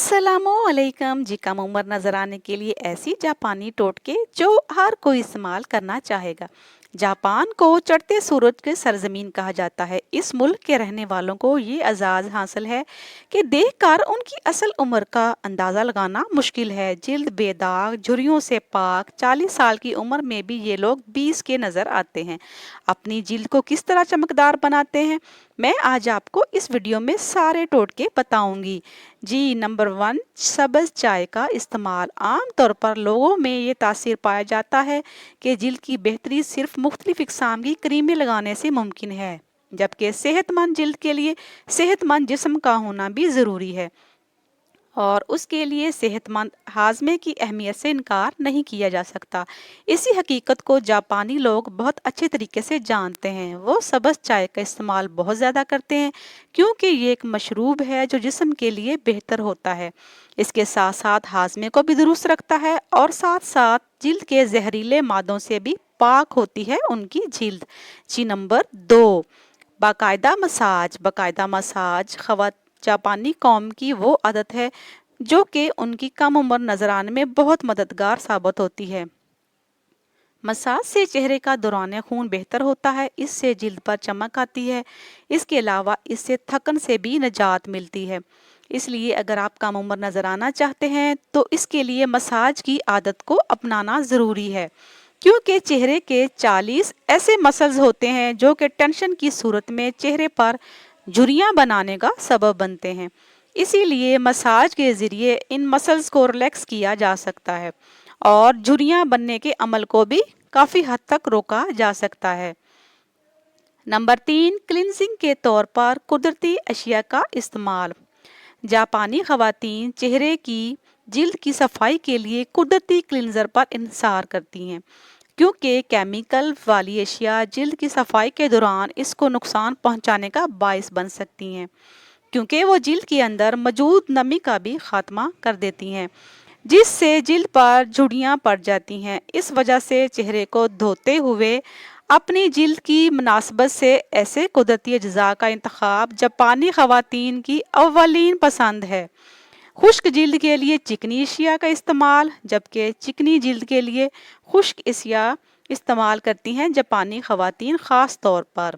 अस्सलामुअलैकुम जी। कम उम्र नजर आने के लिए ऐसी जापानी टोटके जो हर कोई इस्तेमाल करना चाहेगा। जापान को चढ़ते सूरज के सरजमीन कहा जाता है। इस मुल्क के रहने वालों को ये एजाज़ हासिल है कि देखकर उनकी असल उम्र का अंदाज़ा लगाना मुश्किल है। जिल्द बेदाग, झुर्रियों से पाक, 40 साल की उम्र में भी ये लोग 20 के नज़र आते हैं। अपनी जिल्द को किस तरह चमकदार बनाते हैं, मैं आज आपको इस वीडियो में सारे टोटके बताऊंगी जी। नंबर 1, सब्ज़ चाय का इस्तेमाल। आम तौर पर लोगों में ये तासीर पाया जाता है कि जिल्द की बेहतरी सिर्फ मुख्तलिफ इक़साम की क्रीमें लगाने से मुमकिन है, जबकि सेहतमंद जिल्द के लिए सेहतमंद जिस्म का होना भी ज़रूरी है और उसके लिए सेहतमंद हाजमे की अहमियत से इनकार नहीं किया जा सकता। इसी हकीकत को जापानी लोग बहुत अच्छे तरीके से जानते हैं। वो सब्ज़ चाय का इस्तेमाल बहुत ज़्यादा करते हैं क्योंकि ये एक मशरूब है जो जिस्म के लिए बेहतर होता है। इसके साथ साथ हाजमे को भी दुरुस्त रखता है और साथ साथ जिल्द के जहरीले मादों से भी पाक होती है उनकी जिल्द जी। नंबर 2, बाकायदा मसाज। बाकायदा मसाज जापानी कौम की वो आदत है जो कि उनकी कम उम्र नजर आने में बहुत मददगार साबित होती है। मसाज से चेहरे का दौरान खून बेहतर होता है, इससे जिल्द पर चमक आती है। इसके अलावा इससे थकन से भी निजात मिलती है। इसलिए अगर आप कम उम्र नजर आना चाहते हैं तो इसके लिए मसाज की आदत को अपनाना ज़रूरी है, क्योंकि चेहरे के 40 ऐसे मसल्स होते हैं जो कि टेंशन की सूरत में चेहरे पर झुर्रियाँ बनाने का सबब बनते हैं। इसीलिए मसाज के ज़रिए इन मसल्स को रिलैक्स किया जा सकता है और झुर्रियाँ बनने के अमल को भी काफ़ी हद तक रोका जा सकता है। नंबर 3, क्लिनजिंग के तौर पर कुदरती अशिया का इस्तेमाल। जापानी ख़वातीन चेहरे की जिल्द की सफाई के लिए कुदरती क्लिनज़र पर इंसार करती हैं, क्योंकि केमिकल वाली अशिया जिल्द की सफाई के दौरान इसको नुकसान पहुंचाने का बायस बन सकती हैं, क्योंकि वो जिल्द के अंदर मौजूद नमी का भी खात्मा कर देती हैं, जिससे जिल्द पर झुर्रियाँ पड़ जाती हैं। इस वजह से चेहरे को धोते हुए अपनी जिल्द की मुनासबत से ऐसे कुदरती अज्जा का इंतखाब जापानी ख़वातीन की अव्वलीन पसंद है। खुश्क जिल्द के लिए चिकनी अशिया का इस्तेमाल, जबकि चिकनी जिल्द के लिए खुश्क अशिया इस्तेमाल करती हैं जापानी ख़वातीन ख़ास तौर पर।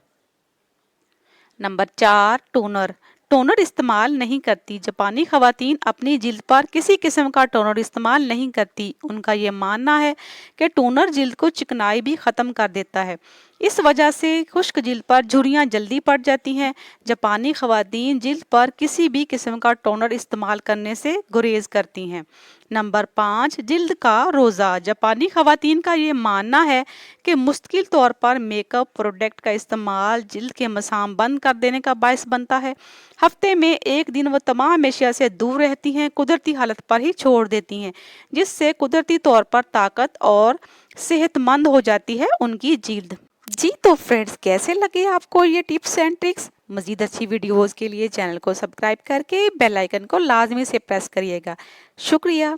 Number 4, toner. टोनर इस्तेमाल नहीं करती। जापानी ख़वातीन अपनी जिल्द पर किसी किस्म का टोनर इस्तेमाल नहीं करती। उनका ये मानना है कि टोनर जिल्द को चिकनाई भी ख़त्म कर देता है। इस वजह से खुश्क जिल्द पर झुर्रियाँ जल्दी पड़ जाती हैं। जापानी ख़वातीन जिल्द पर किसी भी किस्म का टोनर इस्तेमाल करने से गुरेज करती हैं। नंबर 5, जिल्द का रोज़ा। जापानी ख़वातीन का ये मानना है कि मुस्तकिल तौर पर मेकअप प्रोडक्ट का इस्तेमाल जिल्द के मसाम बंद कर देने का बायस बनता है। हफ्ते में एक दिन वो तमाम अशिया से दूर रहती हैं, कुदरती हालत पर ही छोड़ देती हैं, जिससे कुदरती तौर पर ताकत और सेहतमंद हो जाती है उनकी जिल्द जी। तो फ्रेंड्स, कैसे लगे आपको ये टिप्स एंड ट्रिक्स? मज़ीद अच्छी वीडियोज़ के लिए चैनल को सब्सक्राइब करके बेल आइकन को लाजमी से प्रेस करिएगा। शुक्रिया।